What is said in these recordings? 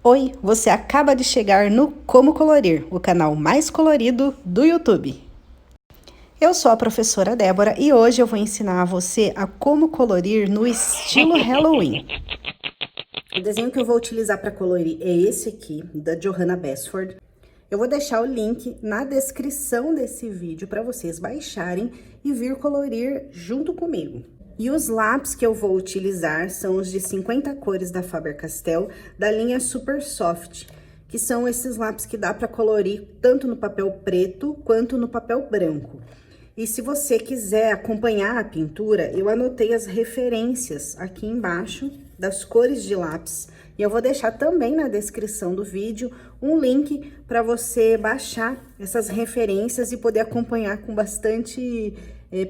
Oi, você acaba de chegar no Como Colorir, o canal mais colorido do YouTube. Eu sou a professora Débora e hoje eu vou ensinar a você a como colorir no estilo Halloween. O desenho que eu vou utilizar para colorir é esse aqui, da Johanna Basford. Eu vou deixar o link na descrição desse vídeo para vocês baixarem e vir colorir junto comigo. E os lápis que eu vou utilizar são os de 50 cores da Faber-Castell, da linha Super Soft, que são esses lápis que dá para colorir tanto no papel preto quanto no papel branco. E se você quiser acompanhar a pintura, eu anotei as referências aqui embaixo das cores de lápis. E eu vou deixar também na descrição do vídeo um link para você baixar essas referências e poder acompanhar com bastante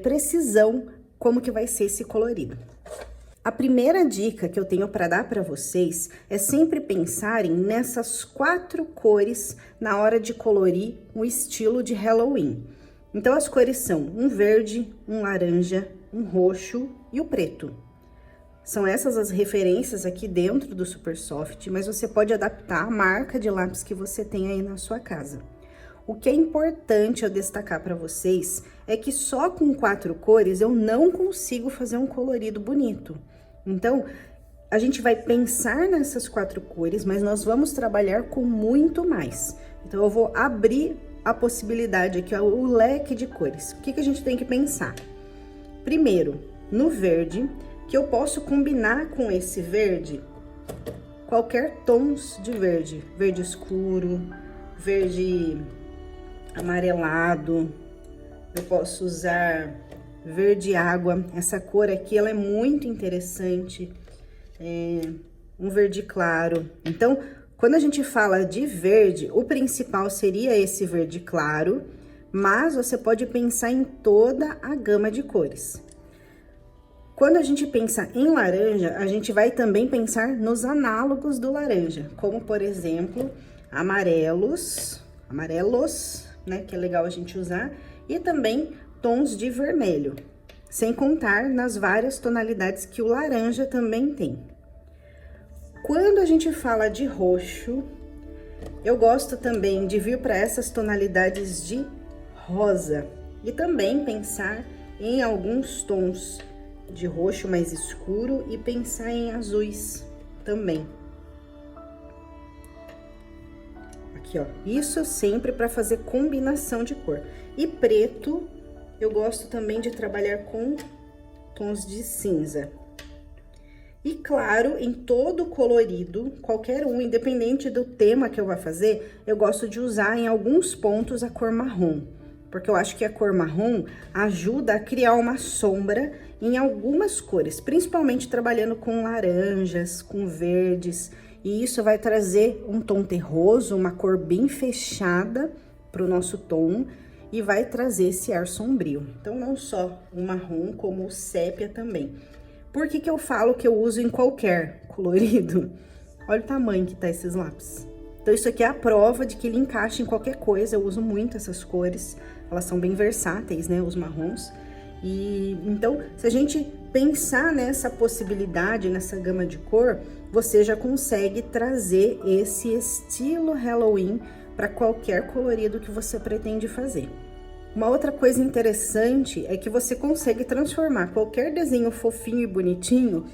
precisão como que vai ser esse colorido. A primeira dica que eu tenho para dar para vocês é sempre pensarem nessas 4 cores na hora de colorir o estilo de Halloween. Então, as cores são um verde, um laranja, um roxo e o preto. São essas as referências aqui dentro do Super Soft, mas você pode adaptar a marca de lápis que você tem aí na sua casa. O que é importante eu destacar para vocês é que só com 4 cores eu não consigo fazer um colorido bonito. Então, a gente vai pensar nessas 4 cores, mas nós vamos trabalhar com muito mais. Então, eu vou abrir a possibilidade aqui, o leque de cores. O que a gente tem que pensar? Primeiro, no verde, que eu posso combinar com esse verde qualquer tons de verde. Verde escuro, verde amarelado, eu posso usar verde água. Essa cor aqui, ela é muito interessante, um verde claro. Então, quando a gente fala de verde, o principal seria esse verde claro, mas você pode pensar em toda a gama de cores. Quando a gente pensa em laranja, a gente vai também pensar nos análogos do laranja, como, por exemplo, amarelos, né, que é legal a gente usar, e também tons de vermelho, sem contar nas várias tonalidades que o laranja também tem. Quando a gente fala de roxo, eu gosto também de vir para essas tonalidades de rosa e também pensar em alguns tons de roxo mais escuro e pensar em azuis também. Aqui, ó, isso sempre para fazer combinação de cor. E preto, eu gosto também de trabalhar com tons de cinza. E claro, em todo colorido, qualquer um, independente do tema que eu vá fazer, eu gosto de usar em alguns pontos a cor marrom. Porque eu acho que a cor marrom ajuda a criar uma sombra em algumas cores, principalmente trabalhando com laranjas, com verdes. E isso vai trazer um tom terroso, uma cor bem fechada para o nosso tom e vai trazer esse ar sombrio. Então, não só o marrom, como o sépia também. Por que eu falo que eu uso em qualquer colorido? Olha o tamanho que tá esses lápis. Então, isso aqui é a prova de que ele encaixa em qualquer coisa. Eu uso muito essas cores, elas são bem versáteis, né, os marrons. E então, se a gente pensar nessa possibilidade, nessa gama de cor, você já consegue trazer esse estilo Halloween para qualquer colorido que você pretende fazer. Uma outra coisa interessante é que você consegue transformar qualquer desenho fofinho e bonitinho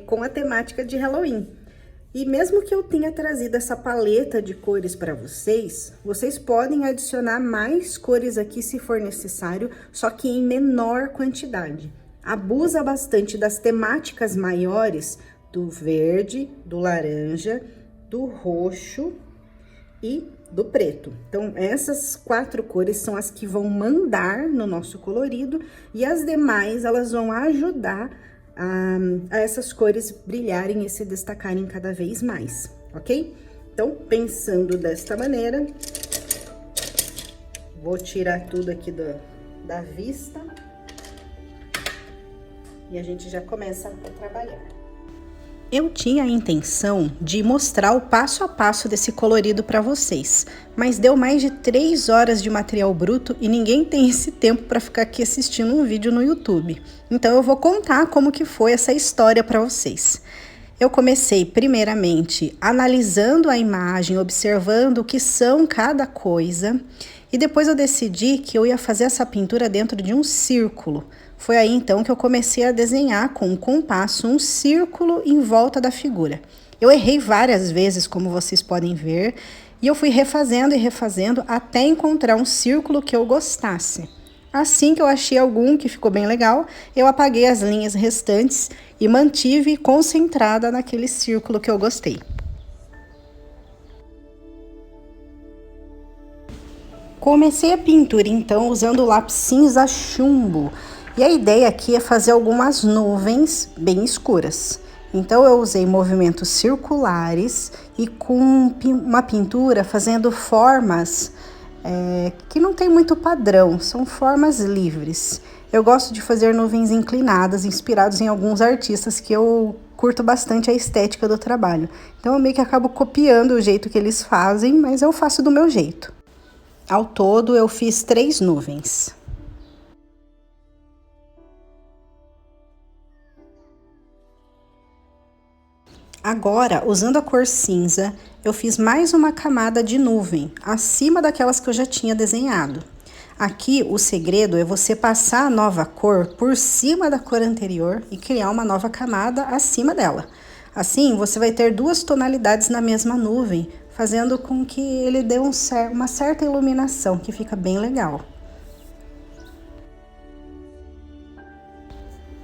com a temática de Halloween. E mesmo que eu tenha trazido essa paleta de cores para vocês, vocês podem adicionar mais cores aqui se for necessário, só que em menor quantidade. Abusa bastante das temáticas maiores do verde, do laranja, do roxo e do preto. Então, essas 4 cores são as que vão mandar no nosso colorido e as demais, elas vão ajudar a essas cores brilharem e se destacarem cada vez mais, ok? Então, pensando desta maneira, vou tirar tudo aqui da vista e a gente já começa a trabalhar. Eu tinha a intenção de mostrar o passo a passo desse colorido para vocês, mas deu mais de 3 horas de material bruto e ninguém tem esse tempo para ficar aqui assistindo um vídeo no YouTube. Então eu vou contar como que foi essa história para vocês. Eu comecei primeiramente analisando a imagem, observando o que são cada coisa, e depois eu decidi que eu ia fazer essa pintura dentro de um círculo. Foi aí então que eu comecei a desenhar com um compasso um círculo em volta da figura. Eu errei várias vezes, como vocês podem ver, e eu fui refazendo e refazendo até encontrar um círculo que eu gostasse. Assim que eu achei algum que ficou bem legal, eu apaguei as linhas restantes e mantive concentrada naquele círculo que eu gostei. Comecei a pintura então usando o lápis cinza chumbo. E a ideia aqui é fazer algumas nuvens bem escuras. Então eu usei movimentos circulares e com uma pintura fazendo formas que não tem muito padrão, são formas livres. Eu gosto de fazer nuvens inclinadas, inspirados em alguns artistas que eu curto bastante a estética do trabalho. Então eu meio que acabo copiando o jeito que eles fazem, mas eu faço do meu jeito. Ao todo eu fiz 3 nuvens. Agora, usando a cor cinza, eu fiz mais uma camada de nuvem, acima daquelas que eu já tinha desenhado. Aqui, o segredo é você passar a nova cor por cima da cor anterior e criar uma nova camada acima dela. Assim, você vai ter 2 tonalidades na mesma nuvem, fazendo com que ele dê uma certa iluminação, que fica bem legal.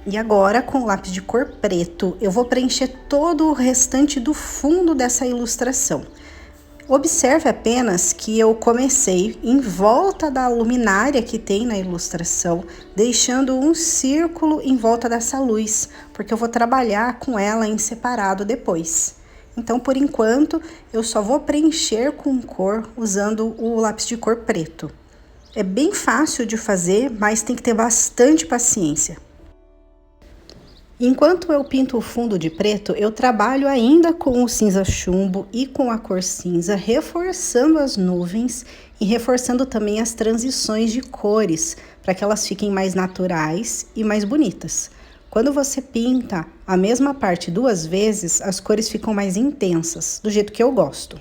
E agora, com o lápis de cor preto, eu vou preencher todo o restante do fundo dessa ilustração. Observe apenas que eu comecei em volta da luminária que tem na ilustração, deixando um círculo em volta dessa luz, porque eu vou trabalhar com ela em separado depois. Então, por enquanto, eu só vou preencher com cor usando o lápis de cor preto. É bem fácil de fazer, mas tem que ter bastante paciência. Enquanto eu pinto o fundo de preto, eu trabalho ainda com o cinza chumbo e com a cor cinza, reforçando as nuvens e reforçando também as transições de cores, para que elas fiquem mais naturais e mais bonitas. Quando você pinta a mesma parte 2 vezes, as cores ficam mais intensas, do jeito que eu gosto.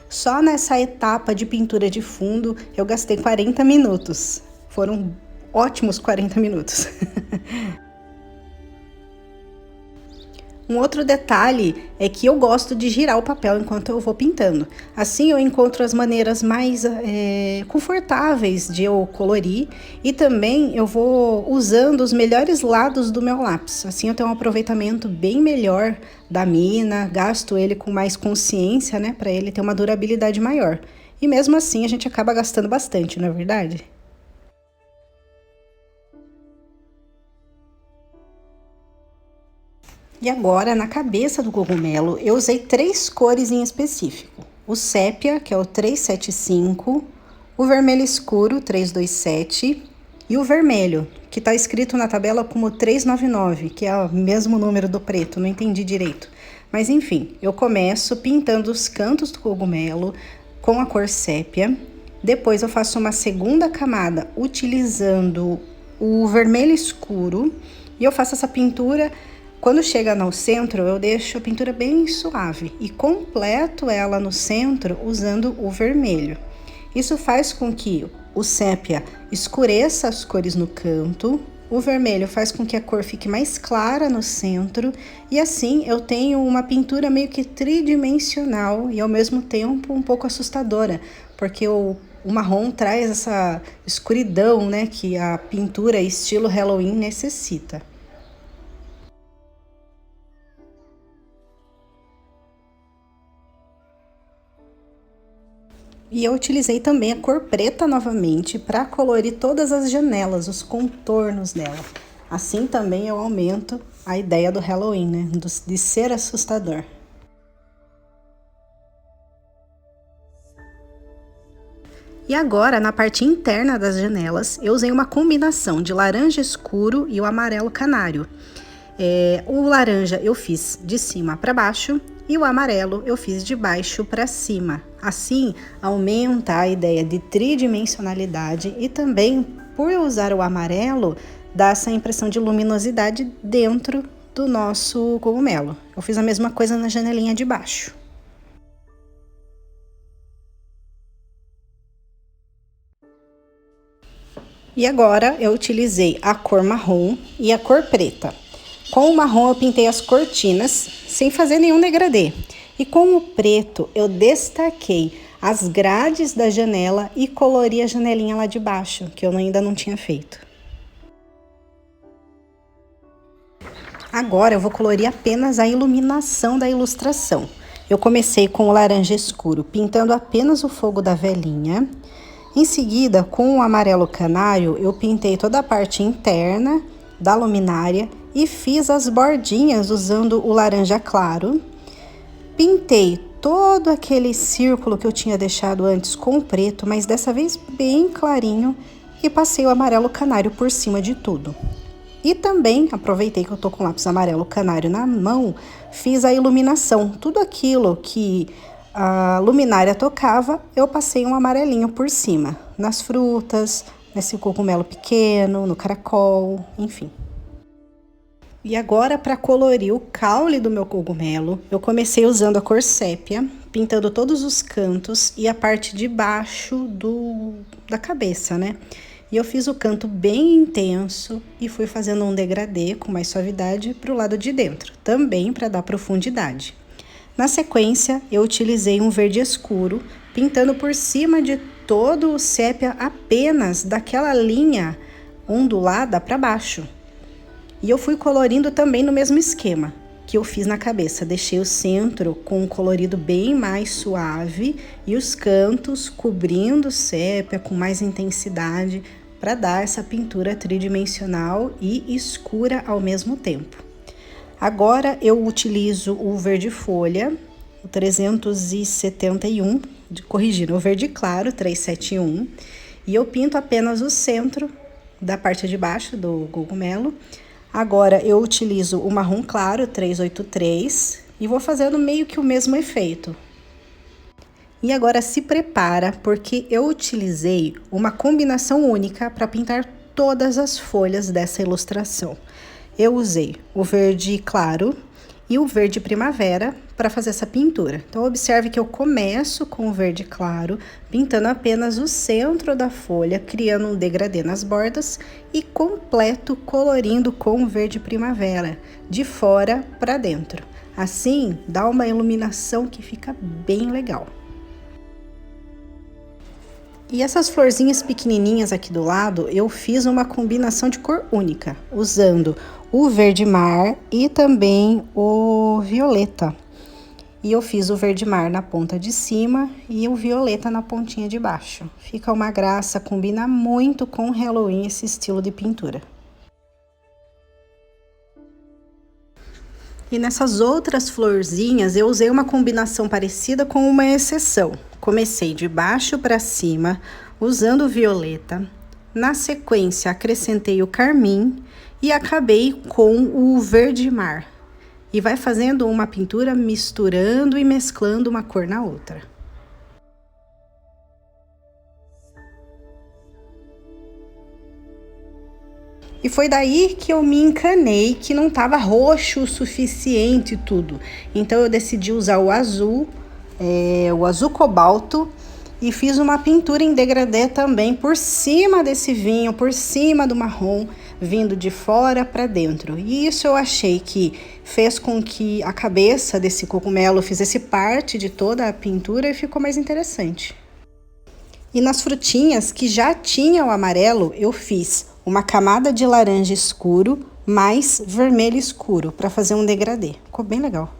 Só nessa etapa de pintura de fundo, eu gastei 40 minutos. Foram ótimos 40 minutos. Um outro detalhe é que eu gosto de girar o papel enquanto eu vou pintando. Assim eu encontro as maneiras mais confortáveis de eu colorir e também eu vou usando os melhores lados do meu lápis. Assim eu tenho um aproveitamento bem melhor da mina, gasto ele com mais consciência, né, para ele ter uma durabilidade maior. E mesmo assim a gente acaba gastando bastante, não é verdade? E agora, na cabeça do cogumelo, eu usei 3 cores em específico. O sépia, que é o 375, o vermelho escuro, 327, e o vermelho, que está escrito na tabela como 399, que é o mesmo número do preto, não entendi direito. Mas enfim, eu começo pintando os cantos do cogumelo com a cor sépia. Depois eu faço uma segunda camada utilizando o vermelho escuro e eu faço essa pintura. Quando chega no centro, eu deixo a pintura bem suave e completo ela no centro usando o vermelho. Isso faz com que o sépia escureça as cores no canto, o vermelho faz com que a cor fique mais clara no centro e assim eu tenho uma pintura meio que tridimensional e ao mesmo tempo um pouco assustadora, porque o marrom traz essa escuridão, né, que a pintura estilo Halloween necessita. E eu utilizei também a cor preta novamente para colorir todas as janelas, os contornos dela. Assim também eu aumento a ideia do Halloween, né? De ser assustador. E agora, na parte interna das janelas, eu usei uma combinação de laranja escuro e o amarelo canário. O laranja eu fiz de cima para baixo e o amarelo eu fiz de baixo para cima. Assim, aumenta a ideia de tridimensionalidade e também, por eu usar o amarelo, dá essa impressão de luminosidade dentro do nosso cogumelo. Eu fiz a mesma coisa na janelinha de baixo. E agora eu utilizei a cor marrom e a cor preta. Com o marrom eu pintei as cortinas sem fazer nenhum degradê. E com o preto eu destaquei as grades da janela e colori a janelinha lá de baixo, que eu ainda não tinha feito. Agora eu vou colorir apenas a iluminação da ilustração. Eu comecei com o laranja escuro, pintando apenas o fogo da velinha. Em seguida, com o amarelo canário, eu pintei toda a parte interna da luminária e fiz as bordinhas usando o laranja claro. Pintei todo aquele círculo que eu tinha deixado antes com o preto, mas dessa vez bem clarinho, e passei o amarelo canário por cima de tudo. E também, aproveitei que eu tô com lápis amarelo canário na mão, fiz a iluminação. Tudo aquilo que a luminária tocava, eu passei um amarelinho por cima. Nas frutas, nesse cogumelo pequeno, no caracol, enfim. E agora, para colorir o caule do meu cogumelo, eu comecei usando a cor sépia, pintando todos os cantos e a parte de baixo da cabeça, né? E eu fiz o canto bem intenso e fui fazendo um degradê com mais suavidade para o lado de dentro, também para dar profundidade. Na sequência, eu utilizei um verde escuro, pintando por cima de todo o sépia apenas daquela linha ondulada para baixo. E eu fui colorindo também no mesmo esquema que eu fiz na cabeça. Deixei o centro com um colorido bem mais suave e os cantos cobrindo o sépia com mais intensidade para dar essa pintura tridimensional e escura ao mesmo tempo. Agora eu utilizo o verde folha, o 371, corrigindo, o verde claro, 371, e eu pinto apenas o centro da parte de baixo do cogumelo. Agora eu utilizo o marrom claro, 383, e vou fazendo meio que o mesmo efeito. E agora se prepara, porque eu utilizei uma combinação única para pintar todas as folhas dessa ilustração. Eu usei o verde claro e o verde primavera para fazer essa pintura. Então, observe que eu começo com o verde claro, pintando apenas o centro da folha, criando um degradê nas bordas e completo colorindo com o verde primavera, de fora para dentro. Assim, dá uma iluminação que fica bem legal. E essas florzinhas pequenininhas aqui do lado, eu fiz uma combinação de cor única, usando o verde mar e também o violeta. E eu fiz o verde mar na ponta de cima e o violeta na pontinha de baixo. Fica uma graça, combina muito com o Halloween esse estilo de pintura. E nessas outras florzinhas, eu usei uma combinação parecida com uma exceção. Comecei de baixo para cima, usando o violeta. Na sequência, acrescentei o carmim e acabei com o verde mar. E vai fazendo uma pintura misturando e mesclando uma cor na outra. E foi daí que eu me encanei, que não estava roxo o suficiente tudo. Então eu decidi usar o azul cobalto, e fiz uma pintura em degradê também por cima desse vinho, por cima do marrom, vindo de fora para dentro. E isso eu achei que fez com que a cabeça desse cogumelo fizesse parte de toda a pintura e ficou mais interessante. E nas frutinhas que já tinham o amarelo, eu fiz uma camada de laranja escuro mais vermelho escuro para fazer um degradê. Ficou bem legal.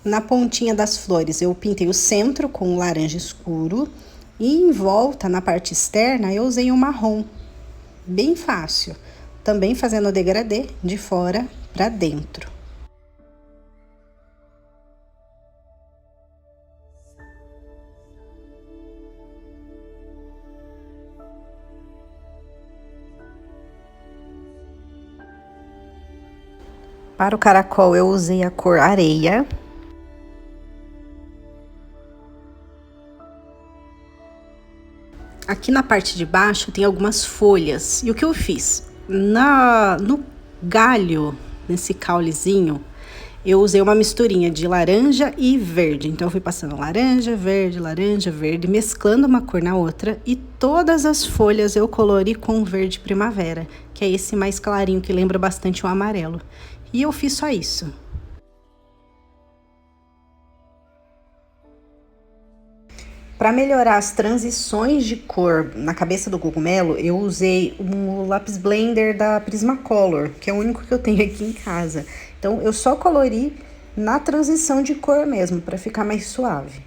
Na pontinha das flores, eu pintei o centro com laranja escuro e em volta, na parte externa, eu usei um marrom. Bem fácil. Também fazendo o degradê de fora para dentro. Para o caracol, eu usei a cor areia. Aqui na parte de baixo tem algumas folhas. E o que eu fiz? No galho, nesse caulezinho, eu usei uma misturinha de laranja e verde. Então, eu fui passando laranja, verde, mesclando uma cor na outra. E todas as folhas eu colori com verde primavera, que é esse mais clarinho, que lembra bastante o amarelo. E eu fiz só isso. Para melhorar as transições de cor na cabeça do cogumelo, eu usei um lápis blender da Prismacolor, que é o único que eu tenho aqui em casa. Então, eu só colori na transição de cor mesmo, para ficar mais suave.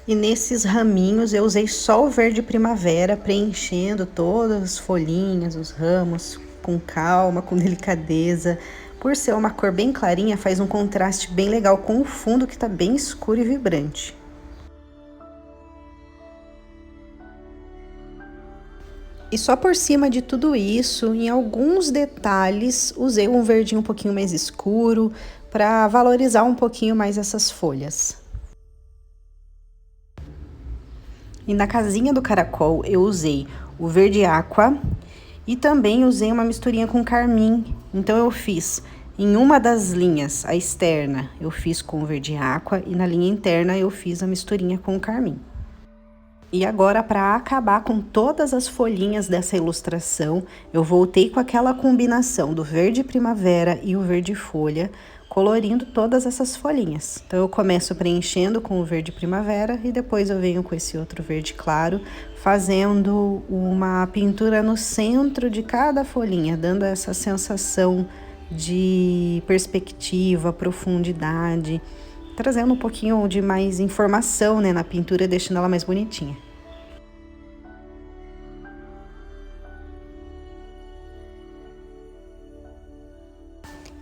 E nesses raminhos eu usei só o verde primavera, preenchendo todas as folhinhas, os ramos, com calma, com delicadeza. Por ser uma cor bem clarinha, faz um contraste bem legal com o fundo, que tá bem escuro e vibrante. E só por cima de tudo isso, em alguns detalhes, usei um verdinho um pouquinho mais escuro para valorizar um pouquinho mais essas folhas. E na casinha do caracol eu usei o verde aqua e também usei uma misturinha com carmim. Então eu fiz em uma das linhas, a externa, eu fiz com o verde aqua e na linha interna eu fiz a misturinha com o carmim. E agora, para acabar com todas as folhinhas dessa ilustração, eu voltei com aquela combinação do verde primavera e o verde folha, colorindo todas essas folhinhas. Então, eu começo preenchendo com o verde primavera e depois eu venho com esse outro verde claro, fazendo uma pintura no centro de cada folhinha, dando essa sensação de perspectiva, profundidade, trazendo um pouquinho de mais informação, né, na pintura, deixando ela mais bonitinha.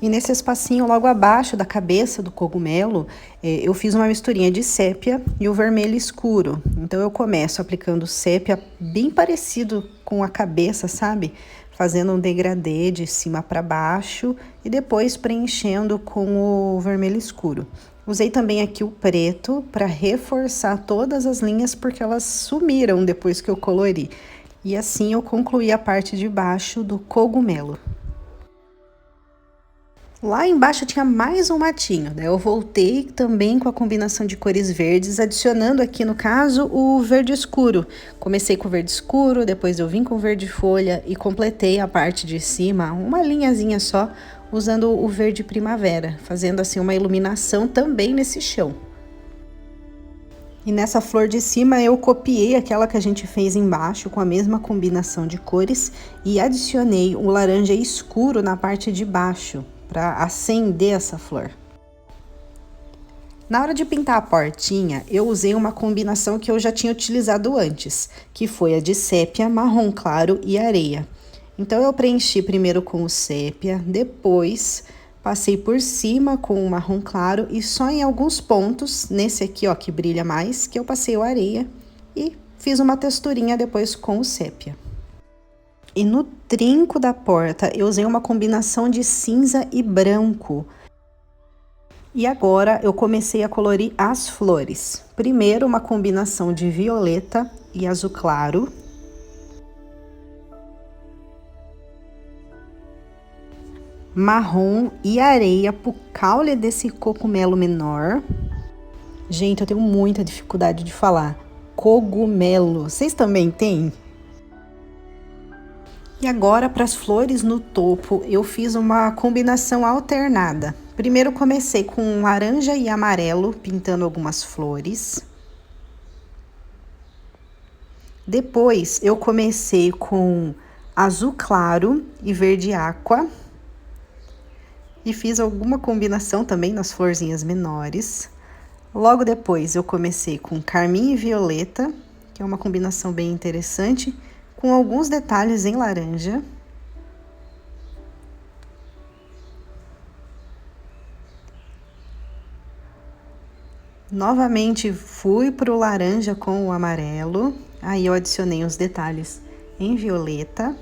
E nesse espacinho logo abaixo da cabeça do cogumelo, eu fiz uma misturinha de sépia e o vermelho escuro. Então eu começo aplicando sépia bem parecido com a cabeça, sabe? Fazendo um degradê de cima para baixo e depois preenchendo com o vermelho escuro. Usei também aqui o preto para reforçar todas as linhas, porque elas sumiram depois que eu colori. E assim eu concluí a parte de baixo do cogumelo. Lá embaixo tinha mais um matinho, né? Eu voltei também com a combinação de cores verdes, adicionando aqui, no caso, o verde escuro. Comecei com o verde escuro, depois eu vim com o verde folha e completei a parte de cima, uma linhazinha só, usando o verde primavera, fazendo assim uma iluminação também nesse chão. E nessa flor de cima eu copiei aquela que a gente fez embaixo com a mesma combinação de cores e adicionei o laranja escuro na parte de baixo, para acender essa flor. Na hora de pintar a portinha, eu usei uma combinação que eu já tinha utilizado antes, que foi a de sépia, marrom claro e areia. Então, eu preenchi primeiro com o sépia, depois passei por cima com o marrom claro e só em alguns pontos, nesse aqui, ó, que brilha mais, que eu passei o areia e fiz uma texturinha depois com o sépia. E no trinco da porta, eu usei uma combinação de cinza e branco. E agora, eu comecei a colorir as flores. Primeiro, uma combinação de violeta e azul claro. Marrom e areia pro caule desse cogumelo menor. Gente, eu tenho muita dificuldade de falar. Cogumelo. Vocês também têm? E agora, para as flores no topo, eu fiz uma combinação alternada. Primeiro comecei com laranja e amarelo, pintando algumas flores. Depois, eu comecei com azul claro e verde aqua. E fiz alguma combinação também nas florzinhas menores. Logo depois, eu comecei com carmim e violeta, que é uma combinação bem interessante, com alguns detalhes em laranja. Novamente fui para o laranja com o amarelo, aí eu adicionei os detalhes em violeta.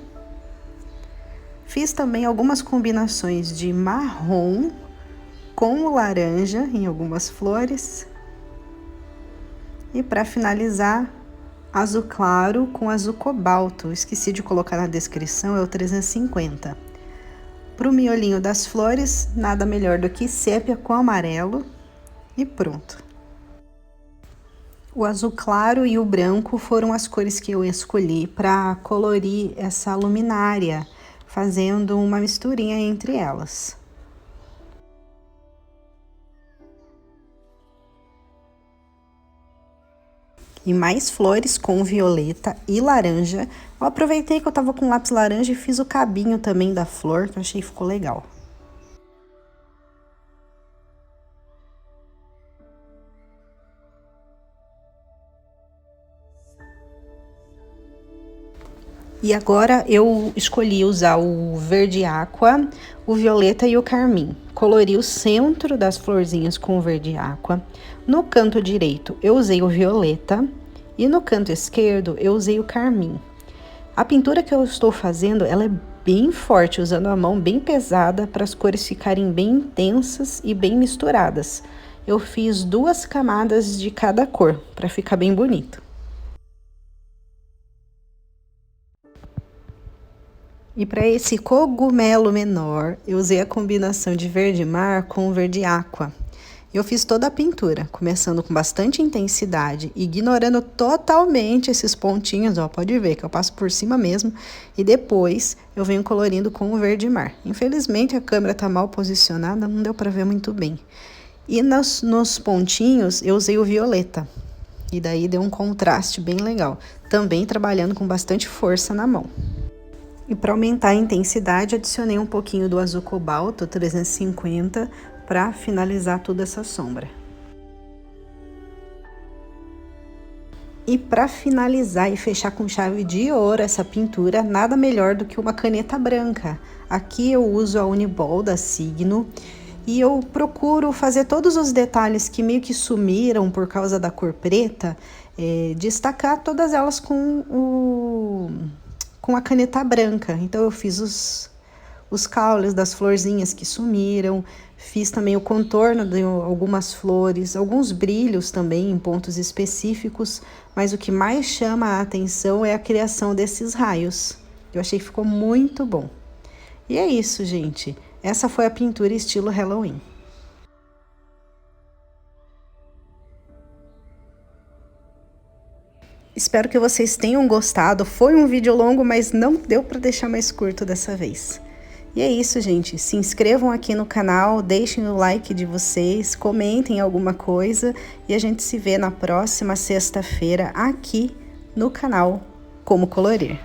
Fiz também algumas combinações de marrom com o laranja em algumas flores. E para finalizar, azul claro com azul cobalto. Esqueci de colocar na descrição, é o 350. Para o miolinho das flores, nada melhor do que sépia com amarelo e pronto. O azul claro e o branco foram as cores que eu escolhi para colorir essa luminária, fazendo uma misturinha entre elas. E mais flores com violeta e laranja. Eu aproveitei que eu tava com lápis laranja e fiz o cabinho também da flor, que eu achei que ficou legal. E agora eu escolhi usar o verde aqua, o violeta e o carmim. Colori o centro das florzinhas com o verde aqua. No canto direito eu usei o violeta e no canto esquerdo eu usei o carmim. A pintura que eu estou fazendo, ela é bem forte, usando a mão bem pesada para as cores ficarem bem intensas e bem misturadas. Eu fiz 2 camadas de cada cor para ficar bem bonito. E para esse cogumelo menor, eu usei a combinação de verde mar com verde aqua. Eu fiz toda a pintura, começando com bastante intensidade, ignorando totalmente esses pontinhos, ó, pode ver que eu passo por cima mesmo, e depois eu venho colorindo com o verde mar. Infelizmente a câmera tá mal posicionada, não deu para ver muito bem. E nos pontinhos eu usei o violeta, e daí deu um contraste bem legal, também trabalhando com bastante força na mão. E para aumentar a intensidade, adicionei um pouquinho do azul cobalto 350 para finalizar toda essa sombra. E para finalizar e fechar com chave de ouro essa pintura, nada melhor do que uma caneta branca. Aqui eu uso a Uniball da Signo e eu procuro fazer todos os detalhes que meio que sumiram por causa da cor preta, destacar todas elas com a caneta branca. Então eu fiz os caules das florzinhas que sumiram, fiz também o contorno de algumas flores, alguns brilhos também em pontos específicos, mas o que mais chama a atenção é a criação desses raios. Eu achei que ficou muito bom. E é isso, gente. Essa foi a pintura estilo Halloween. Espero que vocês tenham gostado. Foi um vídeo longo, mas não deu para deixar mais curto dessa vez. E é isso, gente. Se inscrevam aqui no canal, deixem o like de vocês, comentem alguma coisa e a gente se vê na próxima sexta-feira aqui no canal Como Colorir.